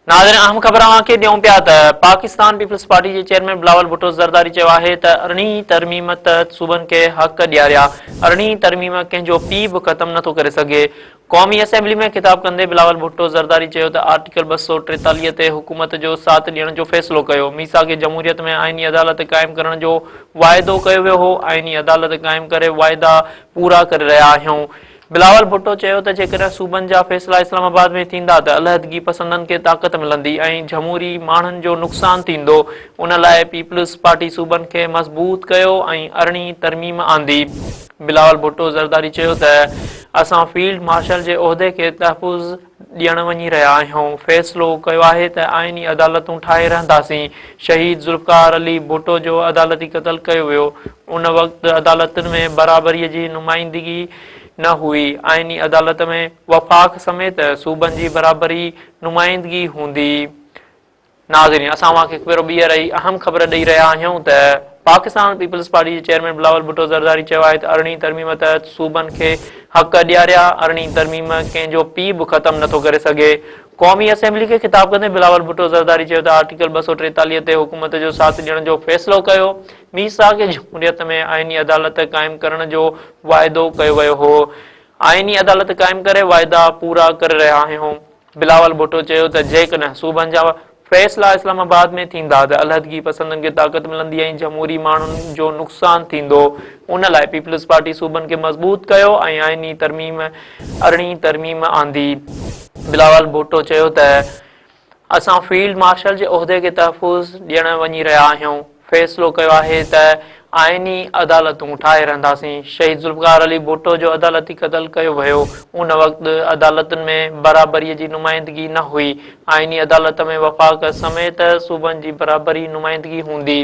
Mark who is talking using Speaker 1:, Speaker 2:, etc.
Speaker 1: नाज़रीन अहम ख़बर खे ॾियूं पिया त पाकिस्तान पीपल्स पार्टी जे चेयरमैन बिलावल भुट्टो ज़रदारी चयो आहे त अरिड़हीं तरमीम तहत सूबनि खे हक़ ॾियारिया। अरिड़हीं तरमीम कंहिंजो पीउ बि ख़त्म नथो करे सघे। क़ौमी असेंबली में ख़िताब कंदे बिलावल भुट्टो ज़रदारी चयो त आर्टिकल 243 ते हुकूमत जो साथ ॾियण जो फ़ैसिलो कयो। मीसाक जमहूरियत में आइनी अदालत क़ाइमु करण जो वाइदो कयो वियो हो। आइनी अदालत क़ाइमु करे वाइदा पूरा करे रहिया आहियूं। बिलावल भुट्टो चयो त जेकॾहिं सूबनि जा फ़ैसिला इस्लामाबाद में थींदा त अलहदगी पसंदनि खे ताक़त मिलंदी ऐं जमहूरी माण्हुनि जो नुक़सानु थींदो। उन लाइ पीपल्स पार्टी सूबनि खे मज़बूत कयो ऐं अरिड़हीं तरमीम आंदी। बिलावल भुट्टो ज़रदारी चयो त असां फील्ड मार्शल जे उहिदे खे तहफ़ुज़ ॾियण वञी रहिया आहियूं। फ़ैसिलो कयो आहे त आइनी अदालतूं ठाहे रहंदासीं। शहीद ज़ुल्फ़िकार अली भुट्टो जो अदालती क़त्ल कयो वियो। उन वक़्तु अदालतुनि में बराबरीअ जी नुमाइंदगी न हुई। आइनी अदालत में वफ़ाक़ समेत सूबनि जी बराबरी नुमाइंदगी हूंदी। नाज़रीन असां वांखे ॿीहर ई अहम ख़बर ॾेई रहिया आहियूं त पाकिस्तान पीपल्स पार्टी जे चेयरमैन बिलावल भुट्टो ज़रदारी चयो आहे त अरिड़हीं तरमीम तहत सूबनि खे हक़ ॾियारिया। अरिड़हीं तरमीम कंहिंजो पीउ बि ख़त्म नथो करे सघे। क़ौमी असेंबली खे ख़िताब कंदे बिलावल भुट्टो ज़रदारी चयो त आर्टिकल 243 ते हुकूमत जो साथ ॾियण जो फ़ैसिलो कयो। मीसाक जमहूरियत में आइनी अदालत क़ाइमु करण जो वाइदो कयो वियो हो। आइनी अदालत क़ाइमु करे वाइदा पूरा करे रहिया आहियूं। बिलावल भुट्टो चयो त जेकॾहिं सूबनि जा फ़ैसिला इस्लामाबाद में थींदा त अलहदगी पसंदनि खे ताक़त मिलंदी ऐं जमहूरी माण्हुनि जो नुक़सानु थींदो। उन लाइ पीपल्स पार्टी सूबनि खे मज़बूत कयो ऐं आइनी तरमीम अरिड़हीं तरमीम आंदी। बिलावल भुट्टो चयो त असां फील्ड मार्शल जे उहिदे खे तहफ़ुज़ ॾियण वञी रहिया आहियूं। फ़ैसिलो कयो आहे त आइनी अदालतूं ठाहे रहंदासीं। शहीद ज़ुल्फ़िकार अली भुट्टो जो अदालती क़त्ल कयो वियो। उन वक़्तु अदालतुनि में बराबरीअ जी नुमाइंदगी न हुई। आइनी अदालत में वफ़ाक़ समेत सूबनि जी बराबरी नुमाइंदगी हूंदी।